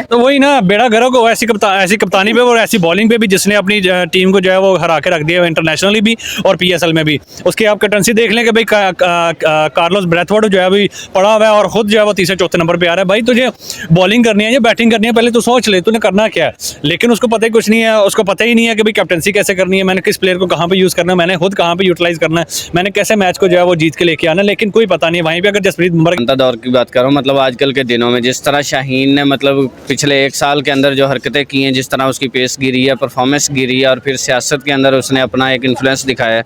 तो वही ना, बेड़ा गर्क हो ऐसी कप्तानी पे और ऐसी बॉलिंग पे भी, जिसने अपनी टीम को जो है वो हरा के रख दिया इंटरनेशनली भी और पीएसएल में भी। उसकी आप कैप्टनसी देख लें कि भाई कार्लोस ब्रैथवार्ड जो है अभी पड़ा हुआ है और खुद जो है वो तीसरे चौथे नंबर पे आ रहा है। भाई तुझे बॉलिंग करनी है या बैटिंग करनी है, पहले तो सोच ले तूने करना क्या है। लेकिन उसको पता ही कुछ नहीं है, उसको पता ही नहीं है कि भाई कैप्टनसी कैसे करनी है, मैंने किस प्लेयर को कहाँ पे यूज़ करना है, मैंने खुद कहाँ पे यूटिलाइज करना है, मैंने कैसे मैच को जो है वो जीत के लेके आना। लेकिन कोई पता नहीं वहीं पे अगर जसप्रीत बुमराह दौर की बात करूं, मतलब आजकल के दिनों में जिस तरह शाहीन ने मतलब पिछले 1 साल के अंदर जो हरकतें की हैं, जिस तरह उसकी पेस गिरी है, परफॉर्मेंस गिरी है और फिर सियासत के अंदर उसने अपना एक इन्फ्लुएंस दिखाया है,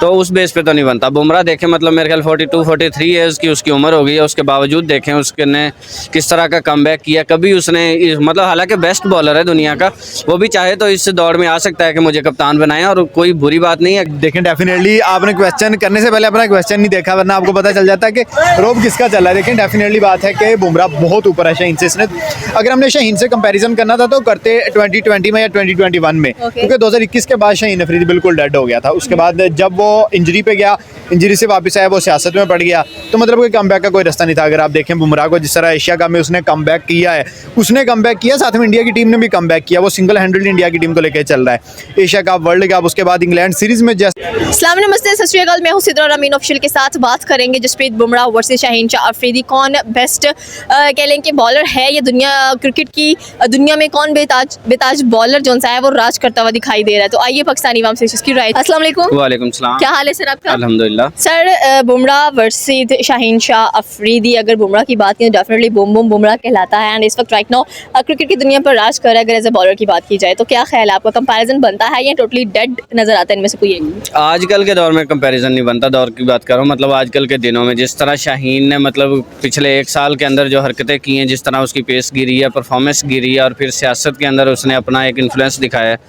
तो उस बेस पे तो नहीं बनता। बुमराह देखें, मतलब मेरे ख्याल 42-43 ईयर्स की उसकी उम्र हो गई है, उसके बावजूद देखें उसने किस तरह का कमबैक किया। कभी उसने मतलब हालांकि बेस्ट बॉलर है दुनिया का, वो भी चाहे तो इस दौड़ में आ सकता है कि मुझे कप्तान बनाएं और कोई बुरी बात नहीं है। देखें डेफिनेटली आपने क्वेश्चन करने से पहले अपना क्वेश्चन नहीं देखा, वरना आपको पता चल जाता है कि रोब किसका चल रहा है। देखें डेफिनेटली बात है कि बुमराह बहुत ऊपर है शाहीन से। इसने अगर हमने शाहीन से कंपैरिजन करना था तो करते 2020 में या 2021 में, क्योंकि 2021 के बाद शाहीन अफरीदी बिल्कुल डेड हो गया था। उसके बाद जब वो इंजरी पे गया, इंजरी से वापस आया, वो सियासत में पड़ गया, तो मतलब कोई कमबैक का कोई रास्ता नहीं था। अगर आप देखें बुमराह को, जिस तरह एशिया कप में उसने कमबैक किया है, उसने कमबैक किया, साथ में इंडिया की टीम ने भी कमबैक किया। वो सिंगल हैंडेडली इंडिया की टीम को लेकर चल रहा है। एशिया कप, वर्ल्ड कप, उसके बाद इंग्लैंड सीरीज में अस्सलाम नमस्ते, सत श्री अकाल। मैं हूं सिद्रा रमीन ऑफिशियल के साथ बात करेंगे जसप्रीत बुमराह वर्सेस शाहीन शाह अफरीदी। कौन बेस्ट कह लें कि बॉलर है, ये दुनिया क्रिकेट की दुनिया में कौन बेताज बॉलर जो है वो राज करता हुआ दिखाई दे रहा है। तो आइए पाकिस्तानी अवाम से इसकी राय। अस्सलाम वालेकुम। वालेकुम सलाम। क्या हाल है सर आपका? अल्हम्दुलिल्लाह। सर बुमराह वर्सेस शाहीन शाह अफरीदी, अगर बुमराह की बात करें डेफिनेटली बूम बूम बुमराह कहलाता है एंड इस वक्त राइट नाउ क्रिकेट की दुनिया पर राज कर रहा है। अगर एज ए बॉलर की बात की जाए तो क्या ख्याल है आपका, कंपैरिजन बनता है या टोटली डेड नजर आता है इनमें से कोई एक? आजकल के दौर में कंपैरिजन नहीं बनता। दौर की बात करूं, मतलब आजकल के दिनों में जिस तरह शाहीन ने मतलब पिछले 1 साल के अंदर जो हरकतें की हैं, जिस तरह उसकी पेस गिरी है, परफॉर्मेंस गिरी है और फिर सियासत के अंदर उसने अपना एक इन्फ्लुएंस दिखाया है,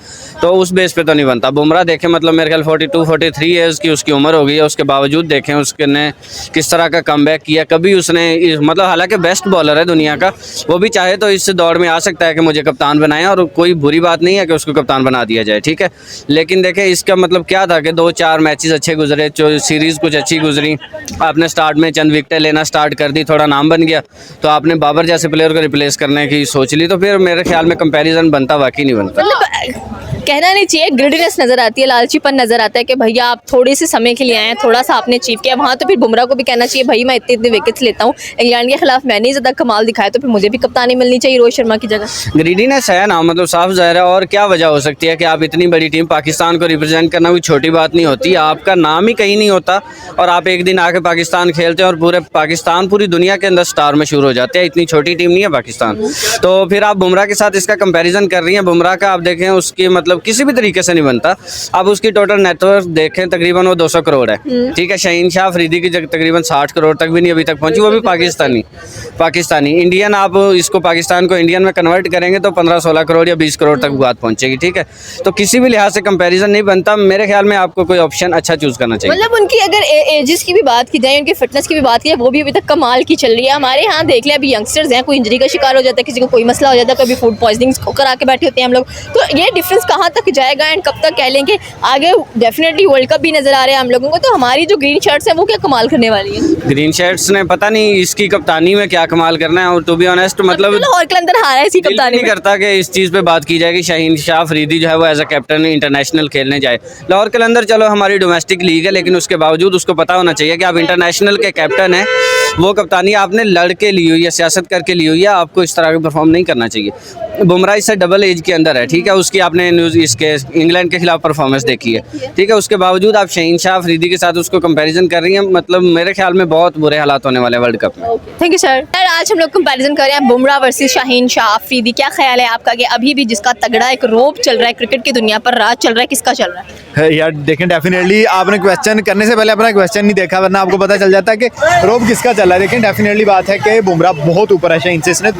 तो उस बेस पे तो नहीं बनता। बुमराह देखें, मतलब मेरे ख्याल 42-43 ईयर्स की उसकी उम्र हो गई है, उसके बावजूद देखें उसने किस तरह का कमबैक किया। कभी उसने मतलब हालांकि बेस्ट बॉलर है दुनिया का, वो भी चाहे तो इस दौड़ में आ सकता है कि मुझे कप्तान बनाएं और कोई बुरी बात नहीं है कि उसको कप्तान बना दिया जाए, ठीक है। लेकिन देखें इसका मतलब क्या था कि 2-4 मैचेस अच्छे गुजरे, जो सीरीज़ कुछ अच्छी गुजरी, आपने स्टार्ट में चंद विकेटें लेना स्टार्ट कर दी, थोड़ा नाम बन गया, तो आपने बाबर जैसे प्लेयर को रिप्लेस करने की सोच ली, तो फिर मेरे ख्याल में कंपैरिजन बनता वाकई नहीं बनता। कहना नहीं चाहिए, ग्रिडीनेस नजर आती है, लालचीपन नजर आता है कि भैया आप थोड़े से समय के लिए आए हैं, थोड़ा सा आपने अचीव किया वहाँ, तो फिर बुमराह को भी कहना चाहिए भाई मैं इतने विकेट्स लेता हूँ, इंग्लैंड के खिलाफ मैंने ही ज्यादा कमाल दिखाया, तो फिर मुझे भी कप्तानी मिलनी चाहिए रोहित शर्मा की जगह। ग्रीडीनेस है ना, मतलब साफ ज़ाहिर है। और क्या वजह हो सकती है कि आप इतनी बड़ी टीम पाकिस्तान को रिप्रेजेंट करना कोई छोटी बात नहीं होती। आपका नाम ही कहीं नहीं होता और आप एक दिन आके पाकिस्तान खेलते हैं और पूरे पाकिस्तान पूरी दुनिया के अंदर स्टार मशहूर हो जाते हैं। इतनी छोटी टीम नहीं है पाकिस्तान। तो फिर आप बुमराह के साथ इसका कंपैरिजन कर रही हैं। बुमराह का आप देखें, उसकी मतलब किसी भी तरीके से नहीं बनता। अब उसकी टोटल नेटवर्थ देखें, तकरीबन वो 200 करोड़ है, ठीक है। शाहीन शाह अफरीदी की तकरीबन 60 करोड़ तक भी नहीं अभी तक पहुंची, वो भी पाकिस्तानी इंडियन। आप इसको पाकिस्तान को इंडियन में कन्वर्ट करेंगे तो 15-16 करोड़ या 20 करोड़ तक बात पहुंचेगी, ठीक है। तो किसी भी लिहाज से कंपैरिजन नहीं बनता। मेरे ख्याल में आपको कोई ऑप्शन अच्छा चूज करना चाहिए। मतलब उनकी अगर एजेस की भी बात की जाए, उनकी फिटनेस की भी बात की जाए, वो भी अभी तक कमाल की चल रही है। हमारे यहाँ देख लें, अभी यंगस्टर्स हैं, कोई इंजरी का शिकार हो जाता है, किसी को कोई मसला हो जाता है, कभी फूड पॉइजनिंग करा के बैठे होते हैं हम लोग। तो ये डिफरेंस कहाँ तक जाएगा एंड कब तक कह लें कि आगे डेफिनेटली वर्ल्ड कप भी नजर आ रहा है हम लोगों को, तो हमारी जो ग्रीन शर्ट्स हैं वो क्या कमाल करने वाली है? ग्रीन शर्ट्स ने पता नहीं इसकी कप्तानी में क्या कमाल करना है। और टू बी ऑनेस्ट मतलब लाहौर के अंदर हारा है इसकी कप्तानी नहीं करता कि इस चीज़ पे बात की जाए कि शाहीन शाह अफरीदी जो है वो एज अ कैप्टन इंटरनेशनल खेलने जाए। लाहौर के अंदर चलो हमारी डोमेस्टिक लीग है, लेकिन उसके बावजूद उसको पता होना चाहिए कि आप इंटरनेशनल के कैप्टन हैं। वो कप्तानी आपने लड़के ली हुई है, सियासत करके ली हुई है, आपको इस तरह का परफॉर्म नहीं करना चाहिए। बुमराह इससे डबल एज के अंदर है, ठीक है। उसकी आपने न्यूज़ इसके इंग्लैंड के खिलाफ परफॉर्मेंस देखी है, ठीक है। उसके बावजूद आप शाहीन शाह अफरीदी के साथ उसको कंपैरिजन कर रही हैं। मतलब मेरे ख्याल में बहुत बुरे हालात होने वाले वर्ल्ड कप में। Thank you sir. आज हम लोग कंपैरिजन कर रहे हैं बुमराह वर्सेस शाहीन शाह अफरीदी। क्या ख्याल है आपका कि अभी भी जिसका तगड़ा एक रोब चल रहा है क्रिकेट की दुनिया पर, राज चल रहा है, किसका चल रहा है? यार देखें डेफिनेटली आपने क्वेश्चन करने से पहले अपना क्वेश्चन नहीं देखा, वरना आपको पता चल जाता है कि रोब किसका चल रहा है। देखें डेफिनेटली बात है कि बुमराह बहुत ऊपर है शाहीन से। इसने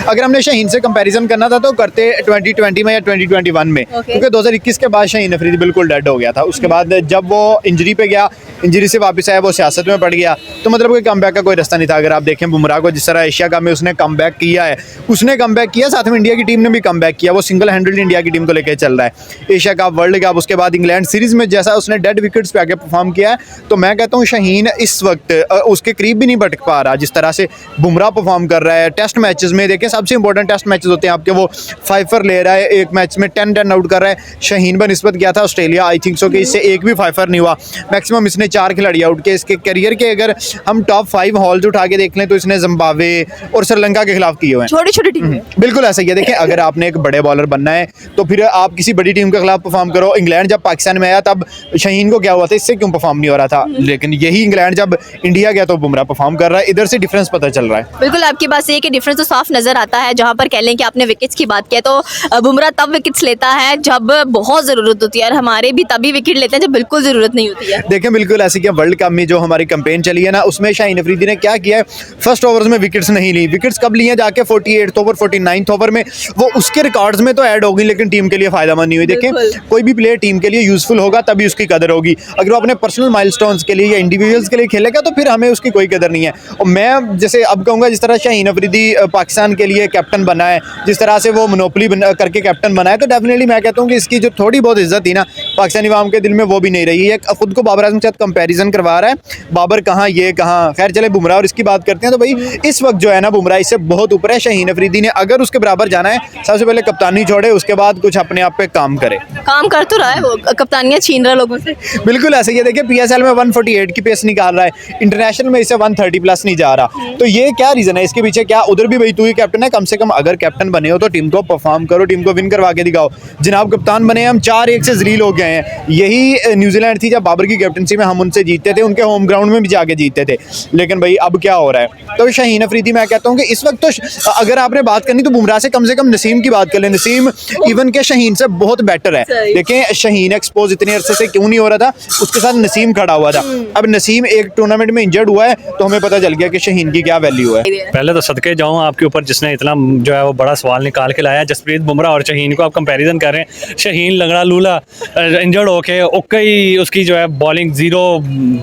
अगर हमने शाहीन से कंपैरिजन करना था तो करते 2020 में या 2021 में, क्योंकि 2021 के बाद शाहीन अफरीदी बिल्कुल डेड हो गया था। उसके बाद जब वो इंजरी पे गया, इंजरी से वापस आया, वो सियासत में पड़ गया, तो मतलब कोई कमबैक का कोई रास्ता नहीं था। अगर आप देखें बुमराह को, जिस तरह एशिया कप में उसने कमबैक किया है, उसने कमबैक किया, साथ में इंडिया की टीम ने भी कमबैक किया। वो सिंगल हैंडेडली इंडिया की टीम को लेकर चल रहा है। एशिया कप, वर्ल्ड कप, उसके बाद इंग्लैंड सीरीज में जैसा उसने डेड विकेट्स पे आके परफॉर्म किया है, तो मैं कहता हूँ शाहीन इस वक्त उसके करीब भी नहीं भटका देख पा रहा जिस तरह से बुमराह परफॉर्म कर रहा है टेस्ट मैचेस में। देखें सबसे इंपॉर्टेंट टेस्ट मैचेस होते हैं आपके, वो 5 फॉर ले रहा है, एक मैच में 10 आउट कर रहा है। शाहीन बनिस्बत गया था ऑस्ट्रेलिया, आई थिंक सो कि इससे एक भी 5 फॉर नहीं हुआ, मैक्सिमम इसने 4 खिलाड़ी आउट किए। इसके करियर के अगर हम टॉप 5 हॉल्स उठा के देख लें तो इसने जिम्बाब्वे और श्रीलंका के खिलाफ किए हुए हैं। छोटी छोटी टीम बिल्कुल ऐसा ही है। देखिए अगर आपने एक बड़े बॉलर बनना है तो फिर आप किसी बड़ी टीम के खिलाफ परफॉर्म करो। इंग्लैंड जब पाकिस्तान में आया तब शाहीन को क्या हुआ था, इससे क्यों परफॉर्म नहीं हो रहा था, लेकिन यही इंग्लैंड जब इंडिया गया तो बुमराह परफॉर्म कर रहा है। इधर से डिफरेंस पता चल रहा है। बिल्कुल आपकी बात सही है कि डिफरेंस तो साफ नजर आता है। जहां पर कह लें कि आपने विकेट्स की बात किया तो बुमराह तब विकेट्स लेता है जब बहुत ज़रूरत होती है, और हमारे भी तभी विकेट लेते हैं जब बिल्कुल ज़रूरत नहीं होती है। देखें बिल्कुल ऐसे कि वर्ल्ड कप में जो हमारी कैंपेन चली है ना, उसमें शाहीन अफरीदी ने क्या किया है, फर्स्ट ओवर्स में विकेट्स नहीं ली। विकेट्स कब लिए जाके 48 ओवर 49 ओवर में, वो उसके रिकॉर्ड्स में तो ऐड होगी लेकिन टीम के लिए फायदेमंद नहीं हुई। देखें कोई भी प्लेयर टीम के लिए यूजफुल होगा तभी उसकी कदर होगी। अगर वो अपने पर्सनल माइलस्टोन्स के लिए या इंडिविजुअल्स के लिए खेलेगा तो फिर हमें उसकी कोई कदर नहीं है। और मैं जैसे अब कहूँगा जिस तरह शाहीन अफरीदी पाकिस्तान के लिए कैप्टन बना है, जिस तरह से वो मोनोपली करके कैप्टन बना है, तो डेफिनेटली मैं कहता हूँ कि इसकी जो थोड़ी बहुत इज्जत थी ना पाकिस्तानी अवाम के दिल में वो भी नहीं रही है। खुद को बाबर आजम के साथ कंपैरिजन करवा रहा है, बाबर कहाँ ये कहाँ। खैर चले बुमराह और इसकी बात करते हैं तो भाई इस वक्त जो है ना बुमराह इससे बहुत ऊपर है। शाहीन अफरीदी ने अगर उसके बराबर जाना है सबसे पहले कप्तानी छोड़े, उसके बाद कुछ अपने आप पे काम करे। काम कर तो रहा है वो, कप्तानियां छीन रहा है लोगों से। बिल्कुल ऐसे ही। देखिए PSL में 148 की पेस निकाल रहा है, इंटरनेशनल में इसे 130 प्लस नहीं जा रहा, तो ये क्या रीजन है इसके पीछे? क्या उधर भी भाई तू ही कैप्टन है, कम से कम अगर कैप्टन बने हो तो टीम को परफॉर्म करो, टीम को विन करवा के दिखाओ। जनाब कप्तान बने हम 4-1 से जलील हो गए हैं। यही न्यूजीलैंड थी जब बाबर की कैप्टनसी में हम उनसे जीतते थे, उनके होम ग्राउंड में भी जाके जीतते थे। लेकिन भाई अब क्या हो रहा है? तो शाहीन अफरीदी मैं कहता हूँ कि इस वक्त तो अगर आपने बात करनी तो बुमराह से कम कम नसीम की बात कर लें। नसीम इवन के शाहीन से बहुत बेटर है। देखें शाहीन एक्सपोज इतने अरसे से क्यों नहीं हो रहा था, उसके साथ नसीम खड़ा हुआ था। अब नसीम एक टूर्नामेंट में इंजर्ड हुआ है तो हमें पता चल गया कि शाहीन की क्या वैल्यू है। पहले तो सदके जाऊं आपके ऊपर जिसने इतना जो है वो बड़ा सवाल निकाल के लाया। जसप्रीत बुमराह और शाहीन को आप कंपैरिजन कर रहे हैं। शाहीन लंगड़ा लूला इंजर्ड होके उक्कई उसकी जो है बॉलिंग जीरो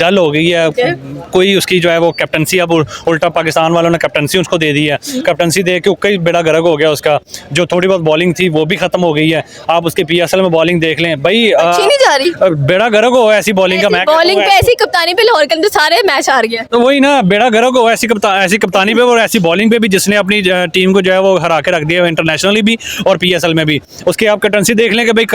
डल हो गई है। कोई उसकी जो है वो कैप्टनसी अब उल्टा पाकिस्तान वालों ने कैप्टनसी उसको दे दी है। कैप्टनसी दे के उक्कई बेड़ा गर्क हो गया उसका। जो थोड़ी बहुत बॉलिंग थी वो भी खत्म हो गई है। आप उसके PSL में बॉलिंग देख लें भाई, अच्छी नहीं जा रही, बेड़ा गर्क हो ऐसी बॉलिंग का। बॉलिंग पे ऐसी कप्तानी पे लाहौर के अंदर सारे मैच हार गए। तो वही ना, बेड़ा गर्क हो ऐसी कप्तानी पे और ऐसी बॉलिंग पे भी जिसने अपनी टीम को जो है वो हरा के रख दिया इंटरनेशनली भी और PSL में भी। उसकी आप कैप्टनसी देख लें कि भाई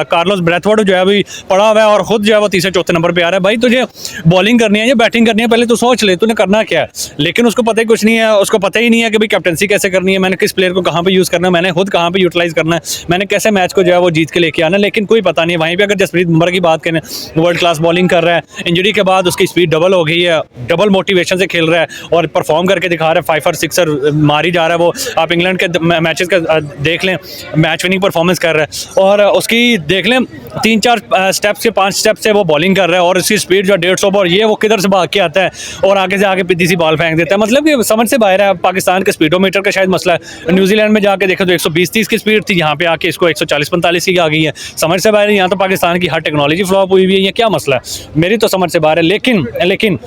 कार्लोस ब्रेथवार्ड जो है अभी पड़ा हुआ है और खुद जो है वो तीसरे चौथे नंबर पे आ रहा है। भाई तुझे बॉलिंग करनी है या बैटिंग करनी है पहले तो सोच ले तूने करना क्या है। लेकिन उसको पता ही कुछ नहीं है, उसको पता ही नहीं है कि भाई कैप्टनसी कैसे करनी है, मैंने किस प्लेयर को कहाँ पे यूज़ करना है, मैंने खुद कहाँ पे यूटिलाइज करना है, मैंने कैसे मैच को जो है वो जीत के लेके आना। लेकिन कोई पता नहीं है। वहीं पे अगर जसप्रीत बुमराह की बात करें, वर्ल्ड क्लास बॉलिंग कर रहा है, इंजरी के बाद उसकी स्पीड डबल हो गई है, डबल मोटिवेशन से खेल रहा है और परफॉर्म करके दिखा रहा है। 5 और 6 मारी जा रहा है वो। आप इंग्लैंड के मैचेस का देख लें, मैच विनिंग परफॉर्मेंस कर रहा है और उसकी देख लें 3-4 स्टेप्स से 5 स्टेप से वो बॉलिंग कर रहा है और उसकी स्पीड जो 150 पर ये वो किधर से भाग के आता है और आगे से आगे पीछे सी बॉल फेंक देता है। मतलब कि समझ से बाहर है। पाकिस्तान के स्पीडोमीटर का शायद मसला है। न्यूजीलैंड में जाके देखें तो 120-30 की स्पीड थी, यहाँ पे आके इसको 140-45 की आ गई है। समझ से बाहर है। यहाँ तो पाकिस्तान की हर टेक्नोलॉजी फ्लॉप हुई हुई है। ये क्या मसला है? मेरी तो समझ से बाहर है। लेकिन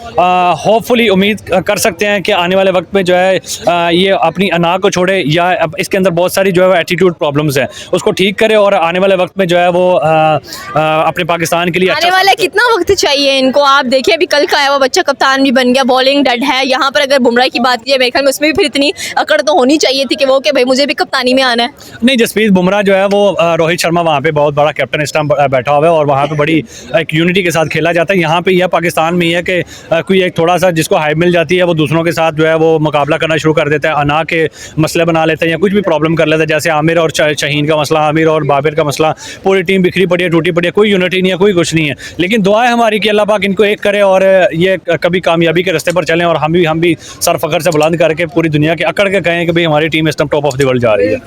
होपफुली उम्मीद कर सकते हैं कि आने वाले वक्त में जो है ये अपनी अना को छोड़े या इसके अंदर बहुत सारी जो है एटीट्यूड प्रॉब्लम्स हैं उसको ठीक करे और आने वाले वक्त में जो है वो अपने पाकिस्तान के लिए आने वाला कितना वक्त चाहिए इनको? आप देखिए अभी कल का आया हुआ बच्चा कप्तान भी बन गया, बॉलिंग डेड है। यहाँ पर अगर बुमराह की बात की मेरे ख्याल में उसमें भी फिर इतनी अकड़ तो होनी चाहिए थी कि वो भाई मुझे भी कप्तानी में आना है। नहीं, जसप्रीत बुमराह जो है वो रोहित शर्मा वहाँ पे बहुत बड़ा कैप्टन इस टाइम बैठा हुआ है और वहाँ पे बड़ी एक यूनिटी के साथ खेला जाता है। यहाँ पे यह पाकिस्तान में है कि कोई एक थोड़ा सा जिसको हाइप मिल जाती है वो दूसरों के साथ जो है वो मुकाबला करना शुरू कर देता है, अना के मसले बना लेते हैं या कुछ भी प्रॉब्लम कर लेते हैं। जैसे आमिर और शाहीन का मसला, आमिर और बाबर का मसला, पूरी टीम बिखरी पड़ी है, टूटी पड़ी है, कोई यूनिटी नहीं है, कोई कुछ नहीं है। लेकिन दुआ है हमारी कि अल्लाह पाक इनको एक करे और ये कभी कामयाबी के रास्ते पर चलें और हम भी सर फखर से बुलंद करके पूरी दुनिया के अकड़ के कहें कि भाई हमारी टीम इस time top of the world जा रही है।